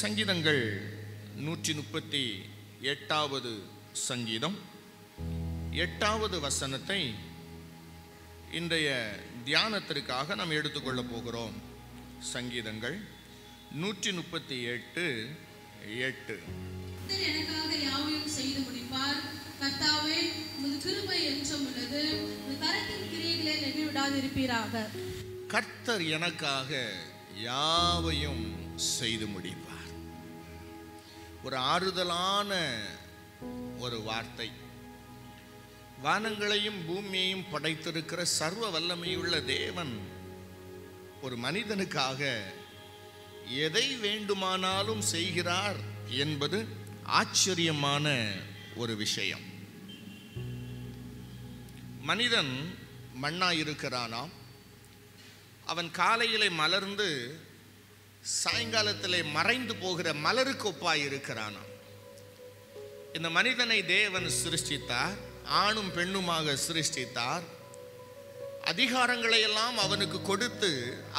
சங்கீதங்கள் 138வது சங்கீதம் 8வது வசனத்தை இன்றைய தியானத்திற்காக நாம் எடுத்துக்கொள்ள போகிறோம். சங்கீதங்கள் 138:8. எனக்காக யாவையும் செய்து முடிப்பார். கர்த்தாவே, உமது கிருபை என்றும் உள்ளது. உமது கரத்தின் கிரியைகளை நெகிழ்விடாதிருப்பீராக. கர்த்தர் எனக்காக யாவையும் செய்து முடிப்பார். ஒரு ஆறுதலான ஒரு வார்த்தை. வானங்களையும் பூமியையும் படைத்திருக்கிற சர்வ வல்லமையுள்ள தேவன் ஒரு மனிதனுக்காக எதை வேண்டுமானாலும் செய்கிறார் என்பது ஆச்சரியமான ஒரு விஷயம். மனிதன் மண்ணாயிருக்கிறானாம். அவன் காலையிலே மலர்ந்து சாயங்காலத்திலே மறைந்து போகிற மலருக்கு ஒப்பாய் இருக்கிறானாம். இந்த மனிதனை தேவன் சிருஷ்டித்தார், ஆணும் பெண்ணுமாக சிருஷ்டித்தார். அதிகாரங்களை எல்லாம் அவனுக்கு கொடுத்து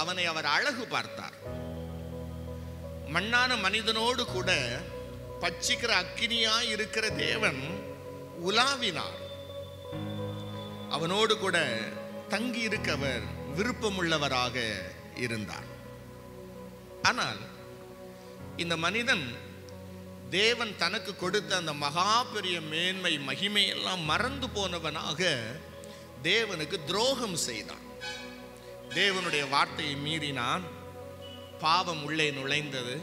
அவனை அவர் அழகு பார்த்தார். மண்ணான மனிதனோடு கூட பட்சிக்கிற அக்கினியாய் இருக்கிற தேவன் உலாவினார். அவனோடு கூட தங்கி இருக்கவர் விருப்பமுள்ளவராக இருந்தார். ஆனால் இந்த மனிதன் தேவன் தனக்கு கொடுத்த அந்த மகா பெரிய மேன்மை மகிமையெல்லாம் மறந்து போனவனாக தேவனுக்கு துரோகம் செய்தான். தேவனுடைய வார்த்தையை மீறினான். பாவம் உள்ளே நுழைந்தது,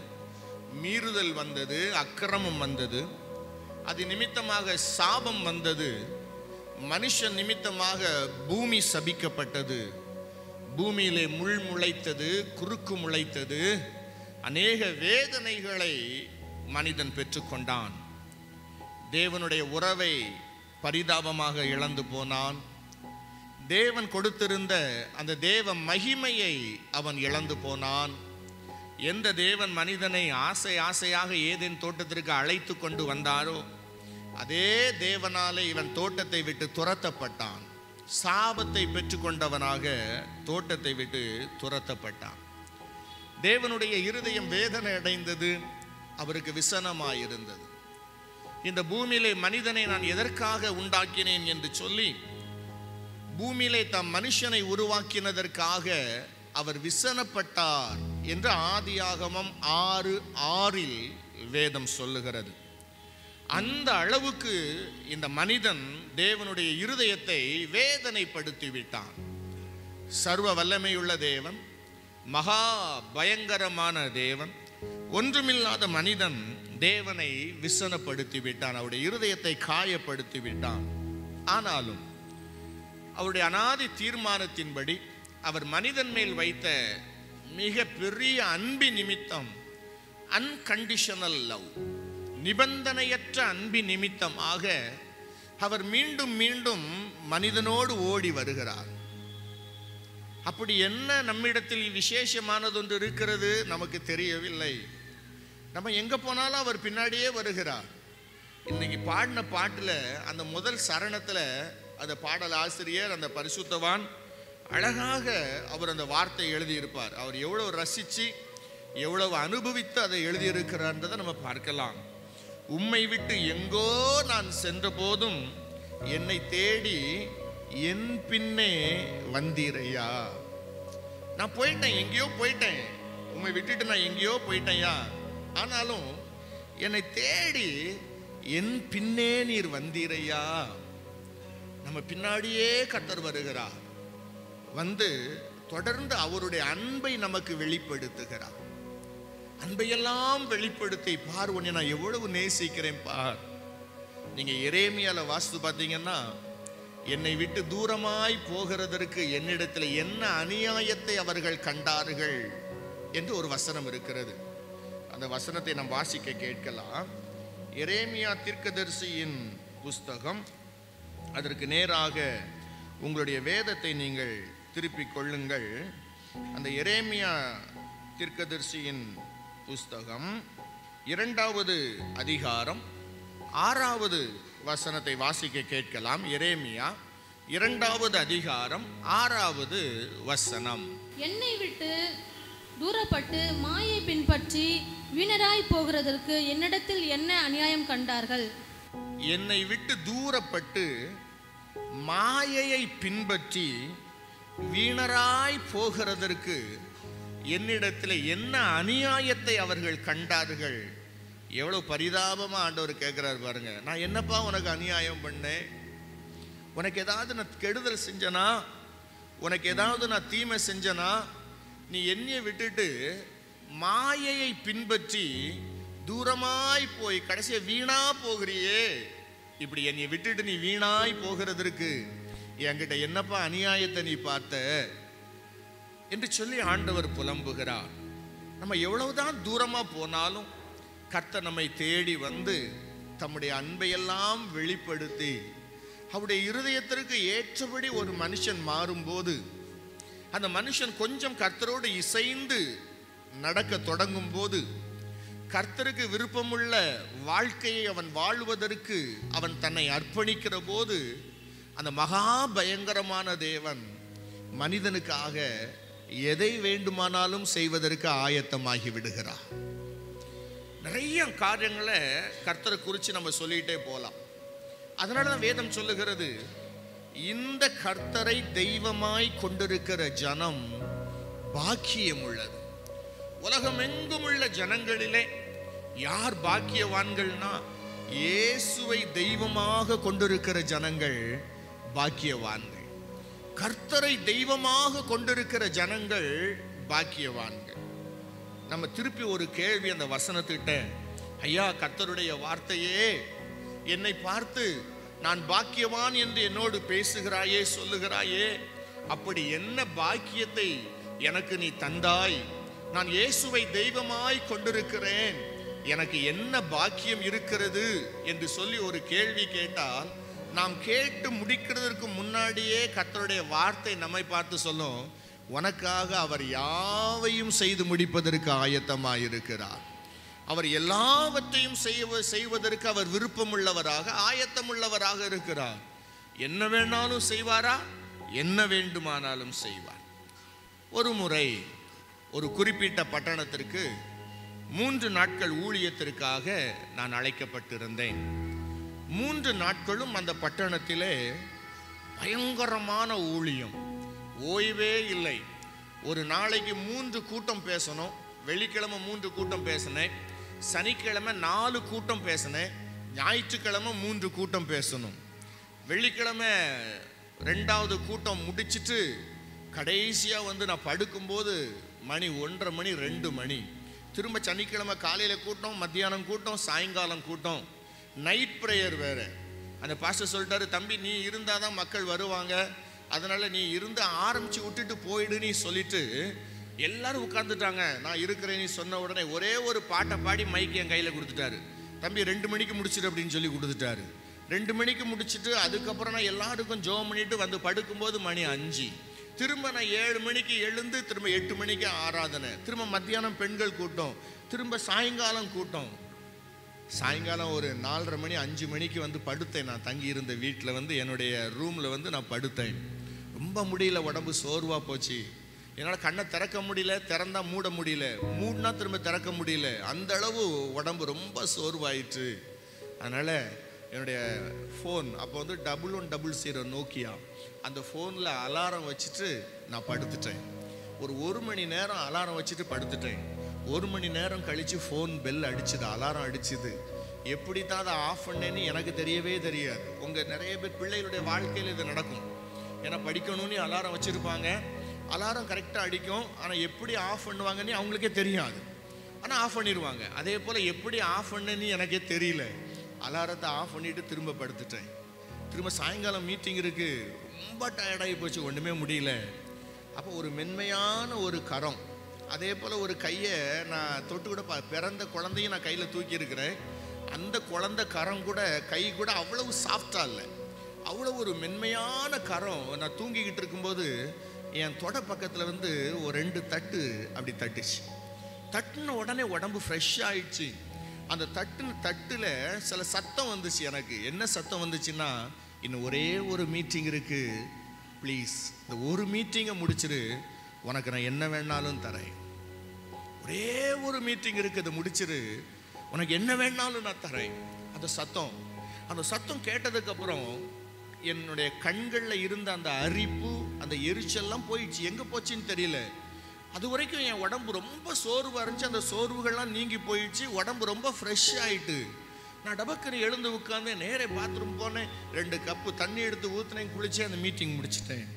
மீறுதல் வந்தது, அக்கிரமம் வந்தது. அது நிமித்தமாக சாபம் வந்தது. மனுஷன் நிமித்தமாக பூமி சபிக்கப்பட்டது. பூமியிலே முள் முளைத்தது, குறுக்கு முளைத்தது. அநேக வேதனைகளை மனிதன் பெற்றுக்கொண்டான். தேவனுடைய உறவை பரிதாபமாக இழந்து போனான். தேவன் கொடுத்திருந்த அந்த தேவ மகிமையை அவன் இழந்து போனான். எந்த தேவன் மனிதனை ஆசை ஆசையாக ஏதேன் தோட்டத்திற்கு அழைத்து கொண்டு வந்தாரோ அதே தேவனாலே இவன் தோட்டத்தை விட்டு துரத்தப்பட்டான். சாபத்தை பெற்றுக்கொண்டவனாக தோட்டத்தை விட்டு துரத்தப்பட்டான். தேவனுடைய இருதயம் வேதனை அடைந்தது, அவருக்கு விசனமாயிருந்தது. இந்த பூமியிலே மனிதனை நான் எதற்காக உண்டாக்கினேன் என்று சொல்லி பூமியிலே தம் மனுஷனை உருவாக்கினதற்காக அவர் விசனப்பட்டார் என்று ஆதியாகமம் 6:6 வேதம் சொல்லுகிறது. அந்த அளவுக்கு இந்த மனிதன் தேவனுடைய இருதயத்தை வேதனைப்படுத்தி விட்டான். சர்வ வல்லமையுள்ள தேவன், மகா பயங்கரமான தேவன், ஒன்றுமில்லாத மனிதன் தேவனை விசனப்படுத்தி விட்டான். அவருடைய இருதயத்தை காயப்படுத்தி விட்டான். ஆனாலும் அவருடைய அநாதி தீர்மானத்தின்படி அவர் மனிதன் மேல் வைத்த மிக பெரிய அன்பின் நிமித்தம், அன்கண்டிஷனல் லவ், நிபந்தனையற்ற அன்பின் நிமித்தமாக அவர் மீண்டும் மீண்டும் மனிதனோடு ஓடி வருகிறார். அப்படி என்ன நம்மிடத்தில் விசேஷமானதொன்று இருக்கிறது நமக்கு தெரியவில்லை. நம்ம எங்க போனாலும் அவர் பின்னாடியே வருகிறார். இன்னைக்கு பாடின பாட்டுல அந்த முதல் சரணத்துல அந்த பாடல் ஆசிரியர், அந்த பரிசுத்தவான் அழகாக அவர் அந்த வார்த்தை எழுதியிருப்பார். அவர் எவ்வளவு ரசிச்சு எவ்வளவு அனுபவித்து அதை எழுதியிருக்கிறார்ன்றதை நம்ம பார்க்கலாம். உம்மை விட்டு எங்கோ நான் சென்ற போதும் என்னை தேடி என் பின்னே வந்தீரையா. நான் போயிட்டேன், எங்கேயோ போயிட்டேன், உம்மை விட்டுட்டு நான் எங்கேயோ போயிட்டேயா. ஆனாலும் என்னை தேடி என் பின்னே நீர் வந்தீரையா. நம்ம பின்னாடியே கர்த்தர் வருகிறார். வந்து தொடர்ந்து அவருடைய அன்பை நமக்கு வெளிப்படுத்துகிறார். அன்பையெல்லாம் வெளிப்படுத்தி, பார் உன்னை நான் எவ்வளவு நேசிக்கிறேன் பார். நீங்க எரேமியால வாசித்து பார்த்தீங்கன்னா, என்னை விட்டு தூரமாய் போகிறதற்கு என்னிடத்தில் என்ன அநியாயத்தை அவர்கள் கண்டார்கள் என்று ஒரு வசனம் இருக்கிறது. அந்த வசனத்தை நாம் வாசிக்க கேட்கலாம். எரேமியா தீர்க்கதரிசியின் புஸ்தகம். அதற்கு நேராக உங்களுடைய வேதத்தை நீங்கள் திருப்பிக் கொள்ளுங்கள். அந்த எரேமியா தீர்க்கதரிசியின் புஸ்தகம் 2வது அதிகாரம் 6வது வசனத்தை வாசிக்க கேட்கலாம். எரேமியா 2வது அதிகாரம் 6வது வசனம். என்னை விட்டு தூரப்பட்டு மாயை பின்பற்றி வீணராய் போகிறதற்கு என்னிடத்தில் என்ன அநியாயம் கண்டார்கள்? என்னை விட்டு தூரப்பட்டு மாயையை பின்பற்றி வீணராய் போகிறதற்கு என்னிடத்தில் என்ன அநியாயத்தை அவர்கள் கண்டார்கள். எவ்வளவு பரிதாபமா ஆண்டவர் கேட்கிறார் பாருங்க. நான் என்னப்பா உனக்கு அநியாயம் பண்ணேன்? உனக்கு ஏதாவது நான் கெடுதல் செஞ்சனா? உனக்கு ஏதாவது நான் தீமை செஞ்சனா? நீ என்னைய விட்டுட்டு மாயையை பின்பற்றி தூரமாய் போய் கடைசியா வீணா போகிறியே. இப்படி என்னை விட்டுட்டு நீ வீணாய் போகிறதற்கு என்கிட்ட என்னப்பா அநியாயத்தை நீ பார்த்த என்று சொல்லி ஆண்டவர் புலம்புகிறார். நம்ம எவ்வளவுதான் தூரமா போனாலும் கர்த்தர் நம்மை தேடி வந்து தம்முடைய அன்பையெல்லாம் வெளிப்படுத்தி அவருடைய இருதயத்திற்கு ஏற்றபடி ஒரு மனுஷன் மாறும்போது, அந்த மனுஷன் கொஞ்சம் கர்த்தரோடு இசைந்து நடக்க தொடங்கும் போது, கர்த்தருக்கு விருப்பமுள்ள வாழ்க்கையை அவன் வாழ்வதற்கு அவன் தன்னை அர்ப்பணிக்கிற போது, அந்த மகா பயங்கரமான தேவன் மனிதனுக்காக எதை வேண்டுமானாலும் செய்வதற்கு ஆயத்தமாகி விடுகிறார். நிறைய காரியங்களை கர்த்தரை குறித்து நம்ம சொல்லிட்டே போகலாம். அதனால தான் வேதம் சொல்லுகிறது, இந்த கர்த்தரை தெய்வமாய் கொண்டிருக்கிற ஜனம் பாக்கியம் உள்ளது. உலகமெங்கும் உள்ள ஜனங்களிலே யார் பாக்கியவான்கள்னா, இயேசுவை தெய்வமாக கொண்டிருக்கிற ஜனங்கள் பாக்கியவான்கள். கர்த்தரை தெய்வமாக கொண்டிருக்கிற ஜனங்கள் பாக்கியவான்கள். நம்ம திருப்பி ஒரு கேள்வி அந்த வசனத்திட்ட, ஐயா கர்த்தருடைய வார்த்தையே என்னை பார்த்து நான் பாக்கியவான் என்று என்னோடு பேசுகிறாயே, சொல்லுகிறாயே, அப்படி என்ன பாக்கியத்தை எனக்கு நீ தந்தாய்? நான் இயேசுவை தெய்வமாய் கொண்டிருக்கிறேன், எனக்கு என்ன பாக்கியம் இருக்கிறது என்று சொல்லி ஒரு கேள்வி கேட்டால், நாம் கேட்டு முடிக்கிறதற்கு முன்னாடியே கர்த்தருடைய வார்த்தை நம்மை பார்த்து சொல்லும், உனக்காக அவர் யாவையும் செய்து முடிப்பதற்கு ஆயத்தமாயிருக்கிறார். அவர் எல்லாவற்றையும் செய்வதற்கு அவர் விருப்பமுள்ளவராக ஆயத்தமுள்ளவராக இருக்கிறார். என்ன வேணாலும் செய்வாரா? என்ன வேண்டுமானாலும் செய்வார். ஒரு முறை ஒரு குறிப்பிட்ட பட்டணத்திற்கு 3 நாட்கள் ஊழியத்திற்காக நான் அழைக்கப்பட்டிருந்தேன். 3 நாட்களும் அந்த பட்டணத்திலே பயங்கரமான ஊழியம், ஓய்வே இல்லை. ஒரு நாளைக்கு 3 கூட்டம் பேசணும். வெள்ளிக்கிழமை 3 கூட்டம் பேசினேன், சனிக்கிழமை 4 கூட்டம் பேசினேன், ஞாயிற்றுக்கிழமை 3 கூட்டம் பேசணும். வெள்ளிக்கிழமை 2வது கூட்டம் முடிச்சுட்டு கடைசியாக வந்து நான் படுக்கும்போது மணி 1:30 மணி 2 மணி. திரும்ப சனிக்கிழமை காலையில் கூட்டம், மத்தியானம் கூட்டம், சாயங்காலம் கூட்டம், நைட் ப்ரேயர் வேறு. அந்த பாஸ்டர் சொல்லிட்டாரு, தம்பி நீ இருந்தால் தான் மக்கள் வருவாங்க, அதனால் நீ இருந்து ஆரம்பித்து விட்டுட்டு போயிடுன்னு சொல்லிட்டு எல்லாரும் உட்கார்ந்துட்டாங்க. நான் இருக்கிறேன்னு சொன்ன உடனே ஒரே ஒரு பாட்டை பாடி மைக்கு என் கையில் கொடுத்துட்டாரு. தம்பி 2 மணிக்கு முடிச்சிடு அப்படின்னு சொல்லி கொடுத்துட்டாரு. 2 மணிக்கு முடிச்சுட்டு அதுக்கப்புறம் நான் எல்லாருக்கும் ஜோம் பண்ணிட்டு வந்து படுக்கும்போது மணி 5. திரும்ப நான் 7 மணிக்கு எழுந்து திரும்ப 8 மணிக்கு ஆராதனை, திரும்ப மத்தியானம் பெண்கள் கூட்டம், திரும்ப சாயங்காலம் கூட்டம். சாயங்காலம் ஒரு 4:30 மணி 5 மணிக்கு வந்து படுத்தேன். நான் தங்கி இருந்த வீட்டில் வந்து என்னுடைய ரூமில் வந்து நான் படுத்தேன். ரொம்ப முடியல, உடம்பு சோர்வாக போச்சு. என்னால் கண்ணை திறக்க முடியல, திறந்தா மூட முடியல, மூடினா திரும்ப திறக்க முடியல. அந்த அளவு உடம்பு ரொம்ப சோர்வாயிற்று. அதனால் என்னுடைய ஃபோன் அப்போ வந்து 1100 நோக்கியா, அந்த ஃபோனில் அலாரம் வச்சுட்டு நான் படுத்துட்டேன். ஒரு 1 மணி நேரம் அலாரம் வச்சுட்டு படுத்துட்டேன். 1 மணி நேரம் கழித்து ஃபோன் பெல் அடிச்சுது, அலாரம் அடிச்சுது. எப்படி தான் அதை ஆஃப் பண்ணேன்னு எனக்கு தெரியவே தெரியாது. உங்கள் நிறைய பேர் பிள்ளைகளுடைய வாழ்க்கையில் இது நடக்கும். ஏன்னா படிக்கணும்னு அலாரம் வச்சுருப்பாங்க, அலாரம் கரெக்டாக அடிக்கும், ஆனால் எப்படி ஆஃப் பண்ணுவாங்கன்னு அவங்களுக்கே தெரியாது, ஆனால் ஆஃப் பண்ணிடுவாங்க. அதே போல் எப்படி ஆஃப் பண்ணேன்னு எனக்கே தெரியல. அலாரத்தை ஆஃப் பண்ணிவிட்டு திரும்ப படுத்துட்டேன். திரும்ப சாயங்காலம் மீட்டிங் இருக்குது, ரொம்ப டயர்டாகி போச்சு, ஒன்றுமே முடியல. அப்போ ஒரு மென்மையான ஒரு கரம், அதே போல் ஒரு கையை நான் தொட்டு கூட பிறந்த குழந்தையும் நான் கையில் தூக்கியிருக்கிறேன். அந்த குழந்தை கரம் கூட, கை கூட அவ்வளவு சாஃப்டாக இல்லை, அவ்வளோ ஒரு மென்மையான கரம். நான் தூங்கிக்கிட்டு இருக்கும்போது என் தொடை பக்கத்தில் வந்து ஒரு 2 தட்டு அப்படி தட்டுச்சு. தட்டுன உடனே உடம்பு ஃப்ரெஷ் ஆயிடுச்சு. அந்த தட்டில் சில சத்தம் வந்துச்சு. எனக்கு என்ன சத்தம் வந்துச்சுன்னா, இன்னும் ஒரே ஒரு மீட்டிங் இருக்குது, ப்ளீஸ் இந்த ஒரு மீட்டிங்கை முடிச்சிரு, உனக்கு நான் என்ன வேணாலும் தரேன். ஒரே ஒரு மீட்டிங் இருக்குது, முடிச்சிரு, உனக்கு என்ன வேணாலும் நான் தரேன். அந்த சத்தம் கேட்டதுக்கு அப்புறம் என்னுடைய கண்களில் இருந்த அந்த அரிப்பு, அந்த எரிச்சல்லாம் போயிடுச்சு. எங்கே போச்சுன்னு தெரியல. அது வரைக்கும் என் உடம்பு ரொம்ப சோர்வாக இருந்துச்சு. அந்த சோர்வுகள்லாம் நீங்கி போயிடுச்சு. உடம்பு ரொம்ப ஃப்ரெஷ் ஆகிட்டு நான் டபக்குன்னு எழுந்து உட்காந்து நேரே பாத்ரூம் போனேன். 2 கப்பு தண்ணி எடுத்து ஊற்றினேன், குளிச்சு அந்த மீட்டிங் முடிச்சிட்டேன்.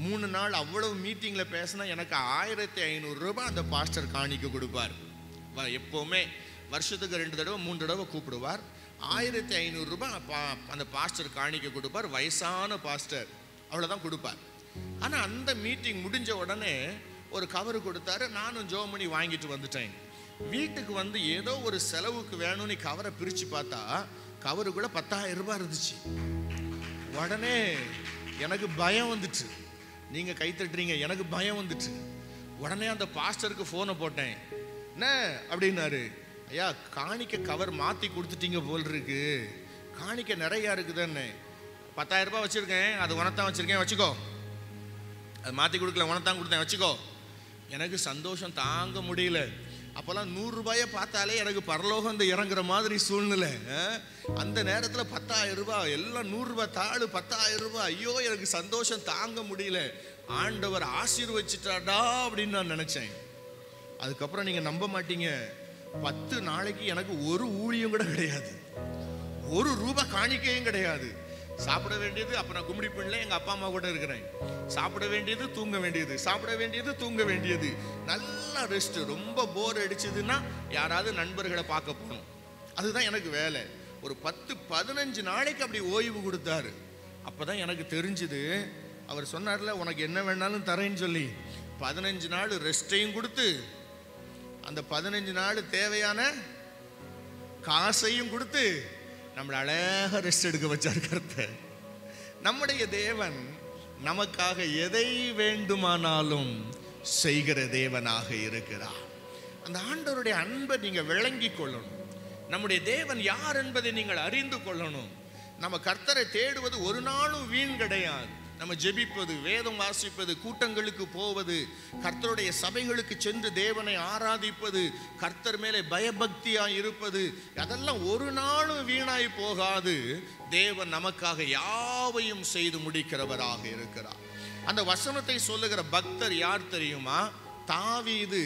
3 நாள் அவ்வளவு மீட்டிங்கில் பேசினா எனக்கு 1500 ரூபாய் அந்த பாஸ்டர் காணிக்க கொடுப்பார். எப்போவுமே வருஷத்துக்கு 2 தடவை 3 தடவை கூப்பிடுவார். 1500 ரூபாய் அந்த பாஸ்டர் காணிக்க கொடுப்பார். வயசான பாஸ்டர், அவ்வளோதான் கொடுப்பார். ஆனால் அந்த மீட்டிங் முடிஞ்ச உடனே ஒரு கவர் கொடுத்தாரு. நானும் ஜோமணி வாங்கிட்டு வந்துட்டேன். வீட்டுக்கு வந்து ஏதோ ஒரு செலவுக்கு வேணும்னு கவரை பிரித்து பார்த்தா கவருக்குள்ள 10,000 ரூபாய் இருந்துச்சு. உடனே எனக்கு பயம் வந்துச்சு. நீங்கள் கை தட்டுறீங்க, எனக்கு பயம் வந்துச்சு. உடனே அந்த பாஸ்டருக்கு ஃபோனை போட்டேன். என்ன அப்படின்னாரு, ஐயா காணிக்க கவர் மாற்றி கொடுத்துட்டீங்க போல் இருக்கு, காணிக்க நிறையா இருக்குதுன்னு. 10,000 ரூபாய் வச்சுருக்கேன், அது உனத்தான் வச்சுருக்கேன், வச்சுக்கோ. அது மாற்றி கொடுக்கல, உனத்தான் கொடுத்தேன், வச்சுக்கோ. எனக்கு சந்தோஷம் தாங்க முடியல. அப்போல்லாம் 100 ரூபாயை பார்த்தாலே எனக்கு பரலோகம் இறங்குற மாதிரி சூழ்நிலை. அந்த நேரத்தில் 10,000 ரூபாய், எல்லாம் 100 ரூபாய் தாள், 10,000 ரூபாய். ஐயோ எனக்கு சந்தோஷம் தாங்க முடியல. ஆண்டவர் ஆசீர்வச்சிட்டாடா அப்படின்னு நான் நினச்சேன். அதுக்கப்புறம் நீங்கள் நம்ப மாட்டீங்க, 10 நாளைக்கு எனக்கு ஒரு ஊழியம் கூட கிடையாது, 1 ரூபாய் காணிக்கையும் கிடையாது. சாப்பிட வேண்டியது, அப்போ நான் கும்மிடி பண்ணல, எங்கள் அப்பா அம்மா கூட இருக்கிறேன். சாப்பிட வேண்டியது, தூங்க வேண்டியது, சாப்பிட வேண்டியது, தூங்க வேண்டியது. நல்லா ரெஸ்ட். ரொம்ப போர் அடிச்சதுன்னா யாராவது நண்பர்களை பார்க்க போகணும், அதுதான் எனக்கு வேலை. ஒரு 10-15 நாளைக்கு அப்படி ஓய்வு கொடுத்தாரு. அப்போதான் எனக்கு தெரிஞ்சுது, அவர் சொன்னார்ல உனக்கு என்ன வேணாலும் தரேன்னு சொல்லி, 15 நாள் ரெஸ்டையும் கொடுத்து அந்த 15 நாள் தேவையான காசையும் கொடுத்து நம்மளை அழகாக ரெஸ்ட் எடுக்க வச்சார் கர்த்தர். நம்முடைய தேவன் நமக்காக எதை வேண்டுமானாலும் செய்கிற தேவனாக இருக்கிறார். அந்த ஆண்டவருடைய அன்பை நீங்கள் விளங்கி கொள்ளணும். நம்முடைய தேவன் யார் என்பதை நீங்கள் அறிந்து கொள்ளணும். நம்ம கர்த்தரை தேடுவது ஒரு நாளும் வீண் கிடையாது. நம்ம ஜெபிப்பது, வேதம் வாசிப்பது, கூட்டங்களுக்கு போவது, கர்த்தருடைய சபைகளுக்கு சென்று தேவனை ஆராதிப்பது, கர்த்தர் மேலே பயபக்தியாய் இருப்பது, அதெல்லாம் ஒரு நாளும் வீணாய் போகாது. தேவன் நமக்காக யாவையும் செய்து முடிக்கிறவராக இருக்கிறார். அந்த வசனத்தை சொல்லுகிற பக்தர் யார் தெரியுமா? தாவீது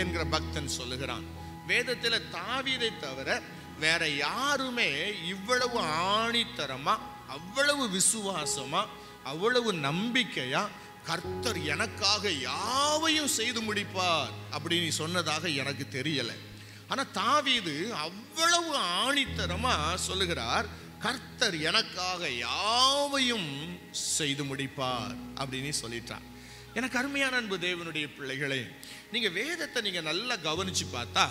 என்கிற பக்தன் சொல்லுகிறான். வேதத்தில் தாவீதை தவிர வேற யாருமே இவ்வளவு ஆணித்தரமா, அவ்வளவு விசுவாசமா, அவ்வளவு நம்பிக்கையா கர்த்தர் எனக்காக யாவையும் செய்து முடிப்பார் அப்படின்னு சொன்னதாக எனக்கு தெரியல. ஆனா தாவீது அவ்வளவு ஆணித்தரமா சொல்லுகிறார், கர்த்தர் எனக்காக யாவையும் செய்து முடிப்பார் அப்படின்னு சொல்லிட்டார். எனக்கு அருமையான அன்பு தேவனுடைய பிள்ளைகளே, நீங்க வேதத்தை நீங்க நல்லா கவனிச்சு பார்த்தா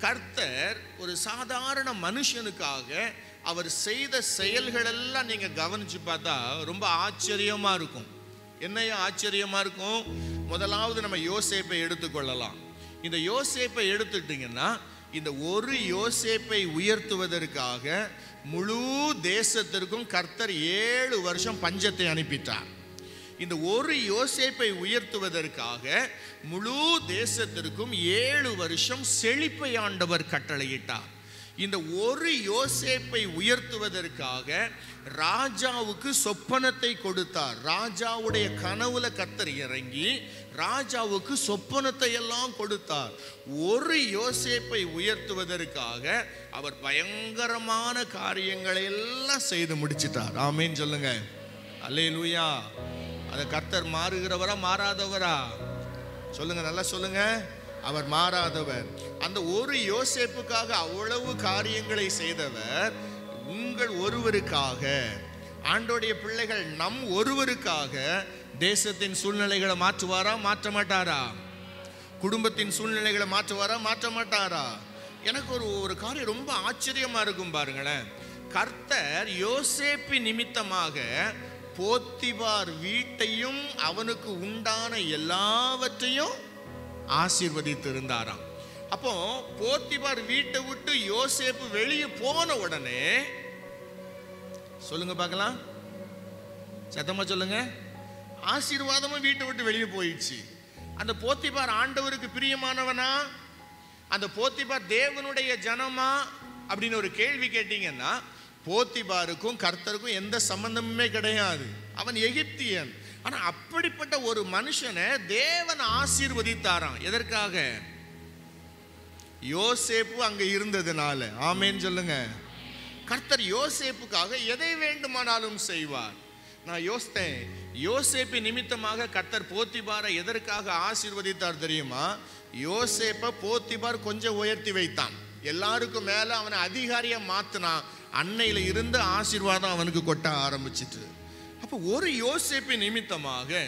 கர்த்தர் ஒரு சாதாரண மனுஷனுக்காக அவர் செய்த செயல்கள் எல்லாம் நீங்க கவனிச்சு பார்த்தா ரொம்ப ஆச்சரியமா இருக்கும். என்னையா ஆச்சரியமா இருக்கும்? முதலாவது நம்ம யோசேப்பை எடுத்துக்கொள்ளலாம். இந்த யோசேப்பை எடுத்துட்டீங்கன்னா, இந்த ஒரு யோசேப்பை உயர்த்துவதற்காக முழு தேசத்திற்கும் கர்த்தர் 7 வருஷம் பஞ்சத்தை அனுப்பிட்டார். இந்த ஒரு யோசேப்பை உயர்த்துவதற்காக முழு தேசத்திற்கும் 7 வருஷம் செழிப்பை ஆண்டவர் கட்டளையிட்டார். இந்த ஒரு யோசேப்பை உயர்த்துவதற்காக ராஜாவுக்கு சொப்பனத்தை கொடுத்தார். ராஜாவுடைய கனவுல கர்த்தர் இறங்கி ராஜாவுக்கு சொப்பனத்தை எல்லாம் கொடுத்தார். ஒரு யோசேப்பை உயர்த்துவதற்காக அவர் பயங்கரமான காரியங்களை எல்லாம் செய்து முடிச்சிட்டார். ஆமேன் சொல்லுங்க, அல்லேலூயா. அது கர்த்தர் மாறுகிறவரா மாறாதவரா? சொல்லுங்க, நல்லா சொல்லுங்க. அவர் மாறாதவர். அந்த ஒரு யோசேப்புக்காக அவ்வளவு காரியங்களை செய்தவர் உங்கள் ஒருவருக்காக, ஆண்டோடைய பிள்ளைகள் நம் ஒருவருக்காக தேசத்தின் சூழ்நிலைகளை மாற்றுவாரா மாற்ற மாட்டாரா? குடும்பத்தின் சூழ்நிலைகளை மாற்றுவாரா மாற்ற மாட்டாரா? எனக்கு ஒரு காரியம் ரொம்ப ஆச்சரியமா இருக்கும் பாருங்களேன். கர்த்தர் யோசேப்பு நிமித்தமாக போத்திபார் வீட்டையும் அவனுக்கு உண்டான எல்லாவற்றையும் ஆசீர்வதித்து இருந்தாராம். அப்போ போத்திபார் வீட்டை விட்டு யோசேப்பு வெளியே போன உடனே, சொல்லுங்க பார்க்கலாம், சத்தமா சொல்லுங்க, ஆசீர்வாதமும் வீட்டை விட்டு வெளியே போயிடுச்சு. அந்த போத்திபார் ஆண்டவருக்கு பிரியமானவனா அந்த போத்திபார் தேவனுடைய ஜனமா அப்படின்னு ஒரு கேள்வி கேட்டீங்கன்னா, போத்திபாருக்கும் கர்த்தருக்கும் எந்த சம்பந்தமுமே கிடையாது. அவன் எகிப்தியன். ஆனா அப்படிப்பட்ட ஒரு மனுஷனை தேவன் ஆசீர்வதித்தாராம். எதற்காக? யோசேப்பு அங்க இருந்ததுனால. ஆமென் சொல்லுங்க. கர்த்தர் யோசேப்புக்காக எதை வேண்டுமானாலும் செய்வார். நான் யோசித்தேன், யோசேப்பு நிமித்தமாக கர்த்தர் போத்திபாரை எதற்காக ஆசீர்வதித்தார் தெரியுமா? யோசேப்பை போத்திபார் கொஞ்சம் உயர்த்தி வைத்தான், எல்லாருக்கும் மேல அவனை அதிகாரியா மாத்தினான். அன்னையில இருந்து ஆசீர்வாதம் அவனுக்கு கொட்ட ஆரம்பிச்சிட்டு. அப்ப ஒரு யோசேப்பு நிமித்தமாக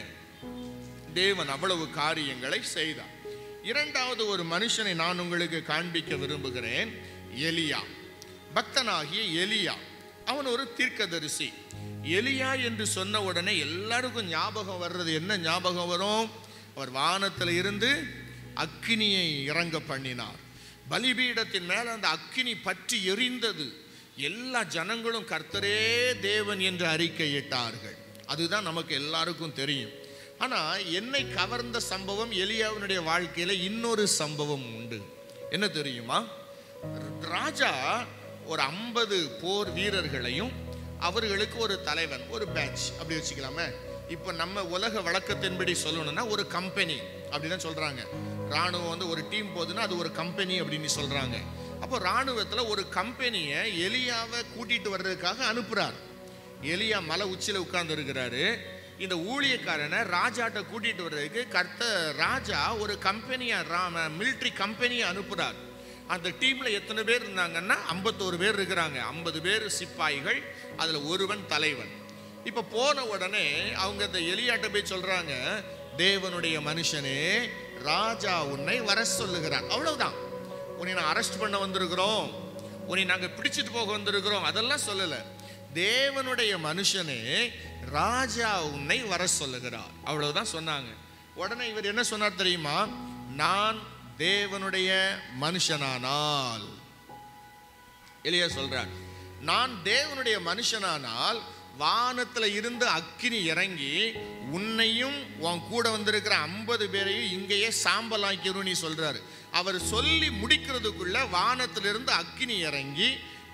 தேவன் அவ்வளவு காரியங்களை செய்தார். இரண்டாவது ஒரு மனுஷனை நான் உங்களுக்கு காண்பிக்க விரும்புகிறேன். எலியா, பக்தனாகிய எலியா. அவன் ஒரு தீர்க்கதரிசி. எலியா என்று சொன்ன உடனே எல்லாருக்கும் ஞாபகம் வர்றது என்ன ஞாபகம் வரும்? அவர் வானத்தில் இருந்து அக்கினியை இறங்க பண்ணினார். பலிபீடத்தின் மேல அந்த அக்கினி பற்றி எரிந்தது. எல்லா ஜனங்களும் கர்த்தரே தேவன் என்று அறிக்கையிட்டார்கள். அதுதான் நமக்கு எல்லாருக்கும் தெரியும். ஆனா என்னை கவர்ந்த சம்பவம் எலியாவினுடைய வாழ்க்கையில இன்னொரு சம்பவம் உண்டு. என்ன தெரியுமா? ராஜா ஒரு 50 போர் வீரர்களையும் அவர்களுக்கு ஒரு தலைவன், ஒரு பேட்ச் அப்படி வச்சுக்கலாமே. இப்போ நம்ம உலக வழக்கத்தின்படி சொல்லணும்னா ஒரு கம்பெனி அப்படிதான் சொல்றாங்க. ராணுவம் ஒரு டீம் போகுதுன்னா அது ஒரு கம்பெனி அப்படின்னு சொல்றாங்க. அப்போ ராணுவத்துல ஒரு கம்பெனியை எலியாவை கூட்டிட்டு வர்றதுக்காக அனுப்புறார். எலியா மலை உச்சியில உட்கார்ந்து இருக்கிறாரு. இந்த ஊழியக்காரனை ராஜாட்ட கூட்டிட்டு வர்றதுக்கு ராஜா ஒரு கம்பெனியை, மிலிட்ரி கம்பெனியை அனுப்புறார். அந்த டீம்ல எத்தனை பேர் இருந்தாங்கன்னா 51 பேர் இருக்கிறாங்க. 50 பேர் சிப்பாய்கள், அதுல ஒருவன் தலைவன். இப்ப போன உடனே அவங்க இந்த எலியாட்ட போய் சொல்றாங்க, தேவனுடைய மனுஷனே, ராஜா உன்னை வர சொல்லுகிறார். அவ்வளவுதான். உன்னை நான் அரெஸ்ட் பண்ண வந்திருக்கிறோம், உன்னை நாங்க பிடிச்சிட்டு போக வந்திருக்கிறோம், அதெல்லாம் சொல்லல. தேவனுடைய மனுஷனே, ராஜா உன்னை வர சொல்லுகிறார், அவ்வளவுதான் சொன்னாங்க. உடனே இவர் என்ன சொன்னார் தெரியுமா? நான் தேவனுடைய மனுஷனானால், எலியா சொல்றார், நான் தேவனுடைய மனுஷனானால் வானத்துல இருந்து அக்கினி இறங்கி உன்னையும் உன் கூட வந்திருக்கிற 50 பேரையும் இங்கேயே சாம்பலாக்கிரும் நீ சொல்றாரு. அவர் சொல்லி முடிக்கிறதுக்குள்ள வானத்திலிருந்து அக்கினி இறங்கி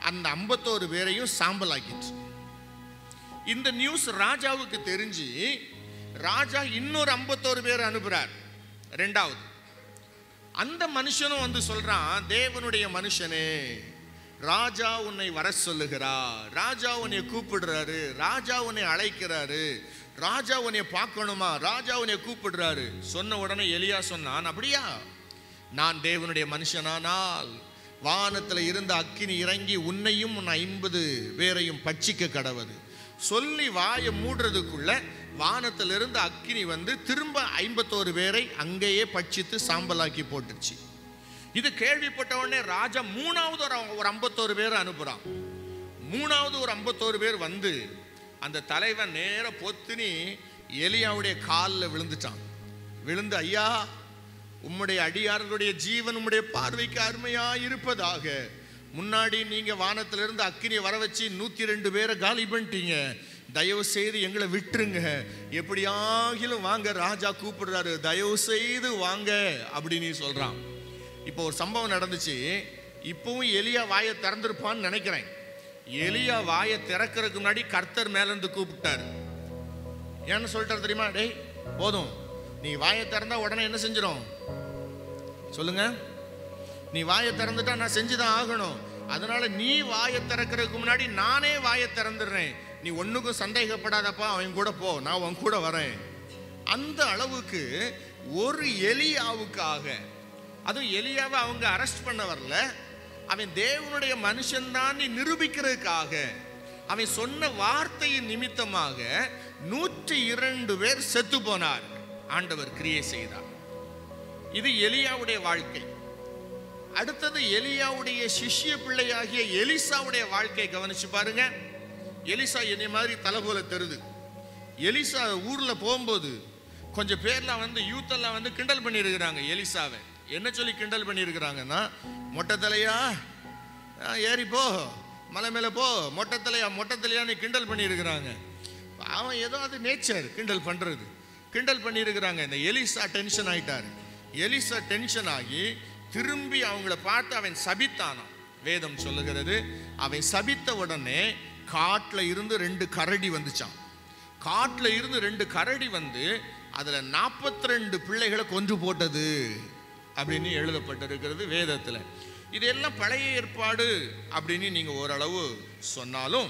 அந்த 51 பேரையும் சாம்பலாக்கிட்டு. இந்த நியூஸ் ராஜாவுக்கு தெரிஞ்சு ராஜா இன்னொரு 51 பேர் அனுப்புறார். ரெண்டாவது அந்த மனுஷனும் வந்து சொல்றான், தேவனுடைய மனுஷனே, ராஜா உன்னை வர சொல்லுகிறார், ராஜா உன்னை கூப்பிடுறாரு, ராஜா உன்னை அழைக்கிறாரு, ராஜா உன்னை பார்க்கணுமா, ராஜா உன்னை கூப்பிடுறாரு. சொன்ன உடனே எலியா சொன்னான், அப்படியா? நான் தேவனுடைய மனுஷனானால் வானத்தில் இருந்த அக்கினி இறங்கி உன்னையும் உன் 50 பேரையும் பட்சிக்க கடவது. சொல்லி வாயை மூடுறதுக்குள்ள வானத்திலிருந்து அக்கினி வந்து திரும்ப 51 பேரை அங்கேயே பட்சித்து சாம்பலாக்கி போட்டுருச்சு. இது கேள்விப்பட்ட உடனே ராஜா மூணாவது ஒரு 51 பேர் அனுப்புறான். மூணாவது ஒரு 51 பேர் வந்து அந்த தலைவன் நேர பொத்துனி எலியாவுடைய காலில் விழுந்துட்டான். விழுந்து, ஐயா, உம்முடைய அடியார்களுடைய ஜீவன் உம்முடைய பார்வைக்கு அருமையா இருப்பதாக. முன்னாடி நீங்க வானத்திலிருந்து அக்கினியை வர வச்சு 102 பேரை காலி பண்ணிட்டீங்க. தயவு செய்து எங்களை விட்டுருங்க, எப்படியாகிலும் வாங்க, ராஜா கூப்பிடுறாரு, தயவு செய்து வாங்க அப்படின்னு சொல்றான். இப்போ ஒரு சம்பவம் நடந்துச்சு. இப்பவும் எலியா வாயை திறந்திருப்பான்னு நினைக்கிறேன். எலியா வாயை திறக்கிறதுக்கு முன்னாடி கர்த்தர் மேல இருந்து கூப்பிட்டாரு. ஏன்னு சொல்லிட்டாரு தெரியுமா? டேய், போதும், நீ வாயை திறந்தா உடனே என்ன செஞ்சிடும் சொல்லுங்க? நீ வாயை திறந்துட்டா நான் செஞ்சுதான் ஆகணும். அதனால நீ வாயை திறக்கிறதுக்கு முன்னாடி நானே வாயை திறந்துடுறேன். நீ ஒண்ணுக்கும் சந்தேகப்படாதப்பா, அவன் கூட போ, நான் உன் கூட வரேன். அந்த அளவுக்கு ஒரு எலியாவுக்காக, அதுவும் எலியாவை அவங்க அரெஸ்ட் பண்ண வரல, அவன் தேவனுடைய மனுஷன்தான் நிரூபிக்கிறதுக்காக, அவன் சொன்ன வார்த்தையின் நிமித்தமாக 102 பேர் செத்து போனார். ஆண்டவர் கிரியை செய்தார். இது எலியாவுடைய வாழ்க்கை. அடுத்தது எலியாவுடைய சிஷ்ய பிள்ளையாகிய எலிசாவுடைய வாழ்க்கை கவனிச்சு பாருங்க. எலிசா என்னை மாதிரி தலை போல தெரியுது. எலிசா ஊர்ல போகும்போது கொஞ்சம் பேர்லாம் வந்து யூத்தெல்லாம் வந்து கிண்டல் பண்ணியிருக்கிறாங்க எலிசாவை. என்ன சொல்லி கிண்டல் பண்ணியிருக்கிறாங்கன்னா, மொட்டை தலையா, ஏறி போ, மலை மேலே போ, மொட்டை தலையான்னு கிண்டல் பண்ணியிருக்கிறாங்க. அவன் ஏதோ அது நேச்சர், கிண்டல் பண்ணுறது. கிண்டல் பண்ணியிருக்கிறாங்க. இந்த எலிசா டென்ஷன் ஆகிட்டார். எலிசா டென்ஷன் ஆகி திரும்பி அவங்கள பார்த்து அவன் சபித்தானான். வேதம் சொல்லுகிறது, அவன் சபித்த உடனே காட்டில் இருந்து 2 கரடி வந்துச்சான். காட்டில் இருந்து 2 கரடி வந்து அதுல 42 பிள்ளைகளை கொன்று போட்டது அப்படின்னு எழுதப்பட்டிருக்கிறது வேதத்தில். இதெல்லாம் பழைய ஏற்பாடு அப்படின்னு நீங்க ஓரளவு சொன்னாலும்,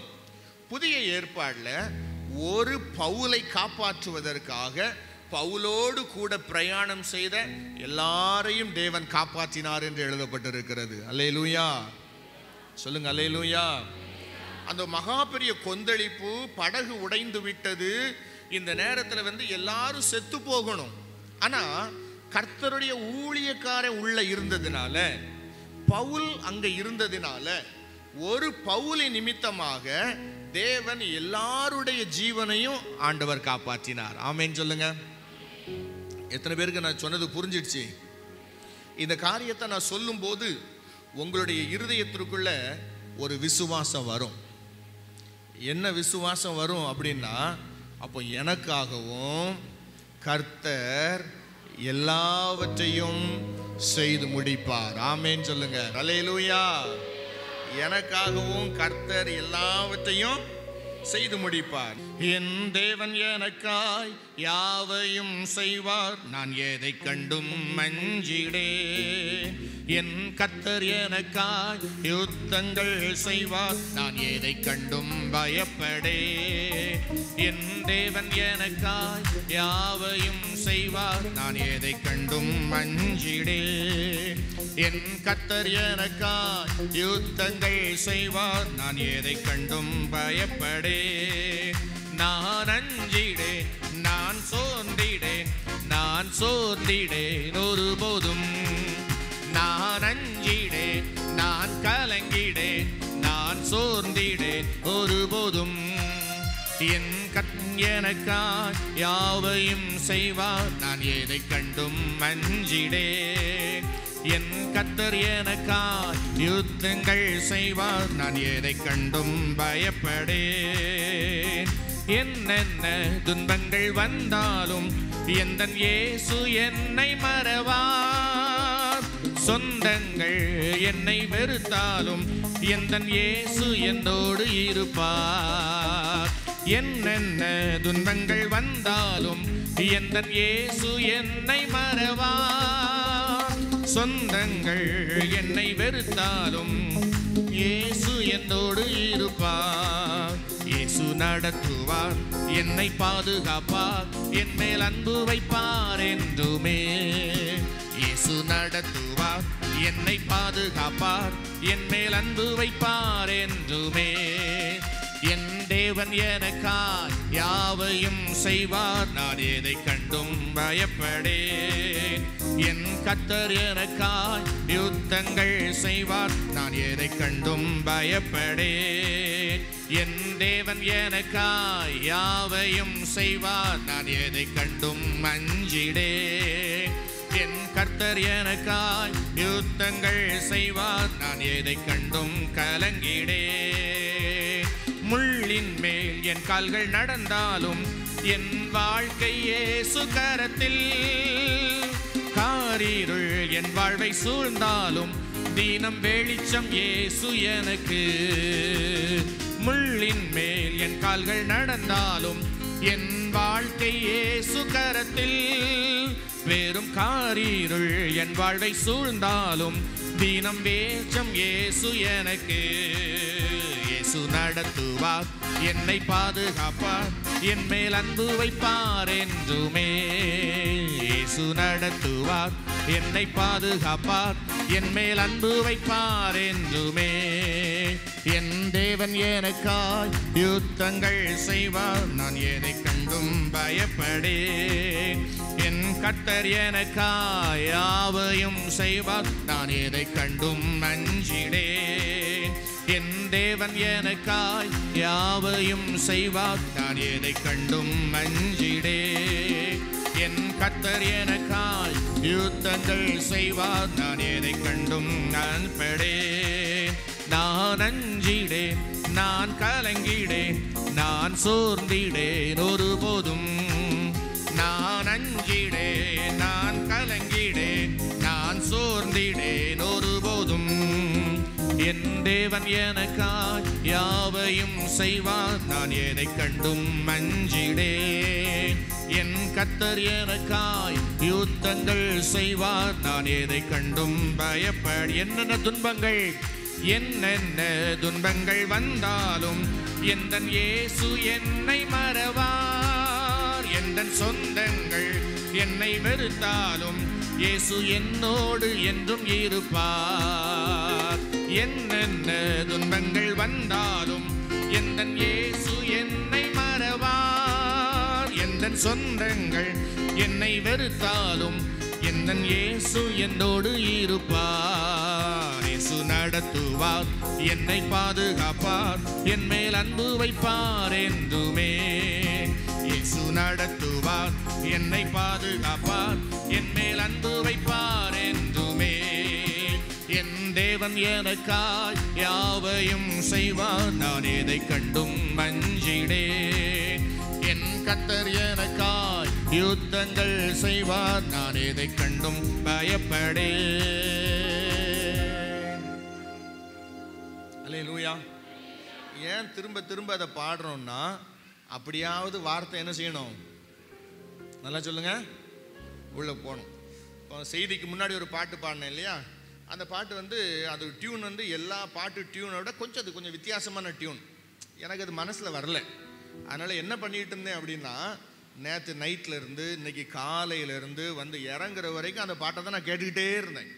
புதிய ஏற்பாடில் ஒரு பவுலை காப்பாற்றுவதற்காக பவுலோடு கூட பிரயாணம் செய்த எல்லாரையும் தேவன் காப்பாற்றினார் என்று எழுதப்பட்டிருக்கிறது. அல்லேலூயா சொல்லுங்க, அல்லேலூயா. அந்த மகா பெரிய கொந்தளிப்பு, படகு உடைந்து விட்டது. இந்த நேரத்தில் வந்து எல்லாரும் செத்து போகணும். ஆனா கர்த்தருடைய ஊழியக்காரன் உள்ள இருந்ததுனால, பவுல் அங்க இருந்ததினால, ஒரு பவுலின் நிமித்தமாக தேவன் எல்லாருடைய ஜீவனையும் ஆண்டவர் காப்பாற்றினார். ஆமென் சொல்லுங்க. எத்தனை பேருக்கு நான் சொன்னது புரிஞ்சிடுச்சு? இந்த காரியத்தை நான் சொல்லும் போது உங்களுடைய இருதயத்திற்குள்ள ஒரு விசுவாசம் வரும். என்ன விசுவாசம் வரும் அப்படின்னா, அப்போ எனக்காகவும் கர்த்தர் எல்லாவற்றையும் செய்து முடிப்பார். ஆமென் சொல்லுங்க, அல்லேலூயா. எனக்காகவும் கர்த்தர் எல்லாவற்றையும் செய்து முடிப்பார். என் தேவன் எனக்காய் யாவையும் செய்வார், நான் எதை கண்டும் மஞ்சிடே. என் கர்த்தர் எனக்காய் யுத்தங்கள் செய்வார், நான் எதை கண்டும் பயப்படே. என் தேவன் எனக்காய் யாவையும் செய்வார், நான் எதை கண்டும் மஞ்சிடே. என் கர்த்தர் எனக்காய் யுத்தங்கள் செய்வார், நான் எதை கண்டும் பயப்படே. நான் அஞ்சிடேன், நான் சோர்ந்திடேன், நான் சோர்ந்திடேன் ஒருபோதும். நான் அஞ்சிடேன், நான் கலங்கிடேன், நான் சோர்ந்திடேன் ஒருபோதும். என் எனக்காய் யாவையும் செய்வார், நான் எதை கண்டும் அஞ்சிடேன். என் கர்த்தர் எனக்காய் யுத்தங்கள் செய்வார், நான் எதை கண்டும் பயப்படேன். என்னென்ன துன்பங்கள் வந்தாலும் எந்தன் இயேசு என்னை மறவார். சொந்தங்கள் என்னை வெறுத்தாலும் எந்தன் இயேசு என்னோடு இருப்பார். என்னென்ன துன்பங்கள் வந்தாலும் எந்தன் இயேசு என்னை மறவார். சொந்தங்கள் என்னை வெறுத்தாலும் இயேசு என்னோடு இருப்பார். இயேசு நடத்துவார், என்னை பாதுகாப்பார், என் மேல் அன்பு வைப்பார் என்றுமே. இயேசு நடத்துவார், என்னை பாதுகாப்பார், என் மேல் அன்பு வைப்பார் என்றுமே. என் தேவன் எனக்காய் யாவையும் செய்வார், நான் எதை கண்டும் பயப்படேன். என் கர்த்தர் எனக்காய் யுத்தங்கள் செய்வார், நான் எதை கண்டும் பயப்படேன். என் தேவன் எனக்காய் யாவையும் செய்வார், நான் எதை கண்டும் அஞ்சிடேன். என் கர்த்தர் எனக்காய் யுத்தங்கள் செய்வார், நான் எதை கண்டும் கலங்கிடேன். முள்ளின் மேல் என் கால்கள் நடந்தாலும் என் வாழ்க்கை இயேசு கரத்தில். காரிருள் என் வாழ்வை சூழ்ந்தாலும் தினம் வெளிச்சம் இயேசு எனக்கு. முள்ளின் மேல் என் கால்கள் நடந்தாலும் என் வாழ்க்கை இயேசு கரத்தில். வெறும் காரிருள் என் வாழ்வை சூழ்ந்தாலும் தினம் வெளிச்சம் இயேசு எனக்கு. இயேசு நடத்துவார், என்னை பாதுகாப்பார், என் மேல் அன்பு வைப்பார் என்றுமே. இயேசு நடத்துவார், என்னை பாதுகாப்பார், என் மேல் அன்பு வைப்பார் என்றுமே. என் தேவன் எனக்காய் யுத்தங்கள் செய்வார், நான் எதை கண்டும் பயப்படேன். என் கர்த்தர் எனக்காய் யாவையும் செய்வார், நான் எதை கண்டும் அஞ்சிடேன். என் தேவன் எனக்காய் யாவையும் செய்வார், நான் எதை கண்டும் அஞ்சிடேன். என் கர்த்தர் எனக்காய் யுத்தங்கள் செய்வார், நான் எதை கண்டும் அன்படேன். நான் அஞ்சிடேன், நான் கலங்கிடேன், நான் சோர்ந்திடேன் ஒருபோதும். நான் அஞ்சிடேன், நான் கலங்கிடேன், நான் சோர்ந்திடேன் என் தேவன் எனக்காய் யாவையும் செய்வார், நான் எதை கண்டும் அஞ்சிடேன். என் கர்த்தர் எனக்காய் யுத்தங்கள் செய்வார், நான் எதை கண்டும் பயப்பட. என்னென்ன துன்பங்கள் வந்தாலும் எந்தன் இயேசு என்னை மறவார். எந்தன் சொந்தங்கள் என்னை வெறுத்தாலும் இயேசு என்னோடு என்றும் இருப்பார். என்னென்ன துன்பங்கள் வந்தாலும் எந்தன் இயேசு என்னை மறவார். எந்தன் சொந்தங்கள் என்னை வெறுத்தாலும் எந்தன் இயேசு என்னோடு இருப்பார். இயேசு நடத்துவார், என்னை பாதுகாப்பார், என் மேல் அன்பு வைப்பார் என்றுமே. இயேசு நடத்துவார், என்னை பாதுகாப்பார், என் மேல் அன்பு வைப்பார் என்றுமே. என் தேவன் எனக்காய் யாவையும் செய்வார், நான் எதை கண்டும் அஞ்சிடேன். என் கர்த்தர் எனக்காய் யுத்தங்கள் செய்வார், நான் எதை கண்டும் பயப்படேன். அல்லேலூயா. ஏன் திரும்ப அதை பாடுறோம்னா, அப்படியாவது வார்த்தை என்ன செய்யணும்? நல்லா சொல்லுங்க, உள்ள போகணும். இப்போ செய்திக்கு முன்னாடி ஒரு பாட்டு பாடினேன் இல்லையா? அந்த பாட்டு அது டியூன் எல்லா பாட்டு டியூனோட கொஞ்சம் வித்தியாசமான டியூன். எனக்கு அது மனசில் வரல. அதனால் என்ன பண்ணிகிட்டு இருந்தேன் அப்படின்னா, நேற்று நைட்டில் இருந்து இன்னைக்கு காலையிலேருந்து இறங்குற வரைக்கும் அந்த பாட்டை தான் நான் கேட்டுக்கிட்டே இருந்தேன்.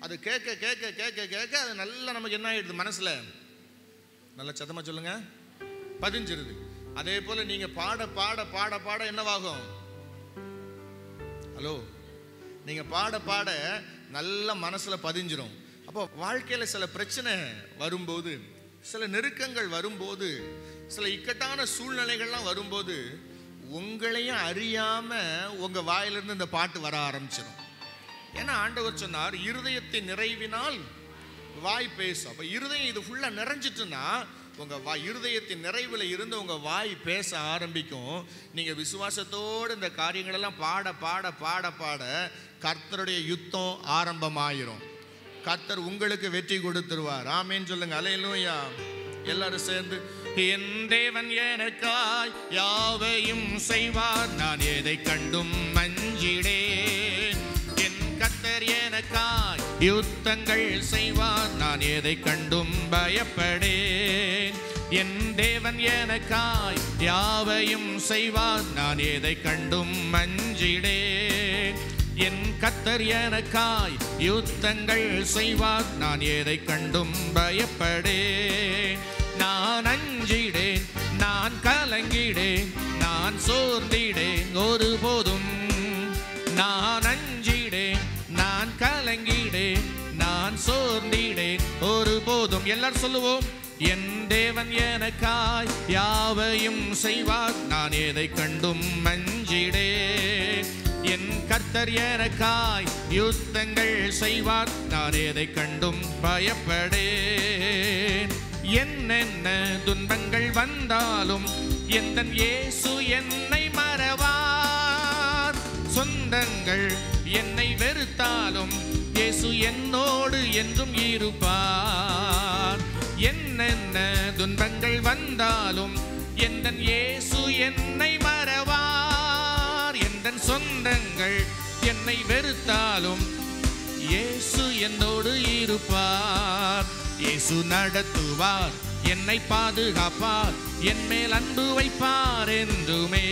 அது கேட்க கேட்க கேட்க கேட்க அது நல்லா நமக்கு என்ன ஆகிடுது, மனசில் நல்லா சத்தமாக சொல்லுங்க, பதிஞ்சிருது. அதே போல் நீங்கள் பாட பாட பாட பாட என்னவாகும்? ஹலோ, நீங்கள் பாட பாட நல்ல மனசில் பதிஞ்சிரும். அப்போ வாழ்க்கையில் சில பிரச்சனை வரும்போது, சில நெருக்கங்கள் வரும்போது, சில இக்கட்டான சூழ்நிலைகள்லாம் வரும்போது உங்களையும் அறியாமல் உங்கள் வாயிலிருந்து இந்த பாட்டு வர ஆரம்பிச்சிடும். ஏன்னா ஆண்டவர் சொன்னார், இருதயத்தின் நிறைவினால் வாய் பேசும். அப்போ இருதயம் இது ஃபுல்லாக நிறைஞ்சிட்டுன்னா உங்கள் இருதயத்தின் நிறைவில் இருந்து உங்கள் வாய் பேச ஆரம்பிக்கும். நீங்கள் விசுவாசத்தோடு இந்த காரியங்களெல்லாம் பாட பாட பாட பாட கர்த்தருடைய யுத்தம் ஆரம்பமாயிரும். கர்த்தர் உங்களுக்கு வெற்றி கொடுத்துருவார். ஆமேன்னு சொல்லுங்க. அல்லேலூயா. எல்லாரும் சேர்ந்து, என் தேவன் எனக்காய் யாவையும் செய்வார், நான் எதை கண்டும் அஞ்சிடேன். என் கர்த்தர் எனக்காய் யுத்தங்கள் செய்வார், நான் எதை கண்டும் பயப்படேன். என் தேவன் எனக்காய் யாவையும் செய்வார், நான் எதை கண்டும் அஞ்சிடேன். என் கர்த்தர் எனக்காய் யுத்தங்கள் செய்வார், நான் எதை கண்டும் பயப்படேன். நான் அஞ்சிடேன், நான் கலங்கிடேன், நான் சோர்ந்திடேன் ஒருபோதும். நான் அஞ்சிடேன், நான் கலங்கிடேன், நான் சோர்ந்திடேன் ஒருபோதும். எல்லாரும் சொல்லுவோம், என் தேவன் எனக்காய் யாவையும் செய்வார், நான் எதை கண்டும் அஞ்சிடேன். என் கர்த்தர் எனக்காய் யுத்தங்கள் செய்வார், நான் எதை கண்டும் பயப்படேன். என்னென்ன துன்பங்கள் வந்தாலும் எந்தன் இயேசு என்னை மறவார். சொந்தங்கள் என்னை வெறுத்தாலும் இயேசு என்னோடு என்றும் இருப்பார். என்னென்ன துன்பங்கள் வந்தாலும் எந்தன் இயேசு என்னை மறவார். எந்தன் சொந்தங்கள் என்னை வெறுத்தாலும் இயேசு என்னோடு இருப்பார். இயேசு நடத்துவார், என்னை பாதுகாப்பார், என் மேல் அன்பு வைப்பார் என்றுமே.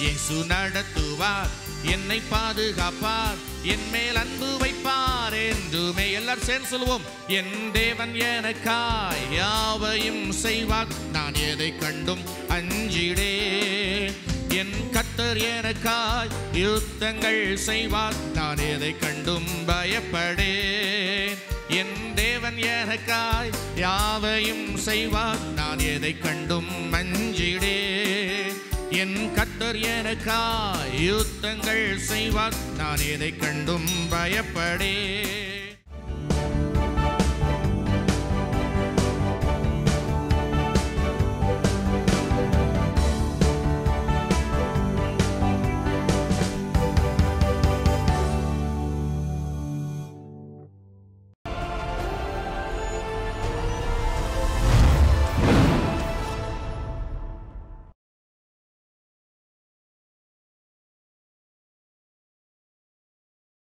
இயேசு நடத்துவார், என்னை பாதுகாப்பார், என் மேல் அன்பு வைப்பார் என்றுமே. எல்லாரும் சேர்ந்து சொல்லுவோம், என் தேவன் எனக்காய் யாவையும் செய்வார், நான் எதை கண்டும் அஞ்சிடேன். என் கர்த்தர் எனக்காய் யுத்தங்கள் செய்வார், நான் எதை கண்டும் பயப்படேன். என் தேவன் எனக்காய் யாவையும் செய்வார், நான் எதை கண்டும் அஞ்சிடேன். என் கர்த்தர் எனக்காய் யுத்தங்கள் செய்வார், நான் எதை கண்டும் பயப்படேன்.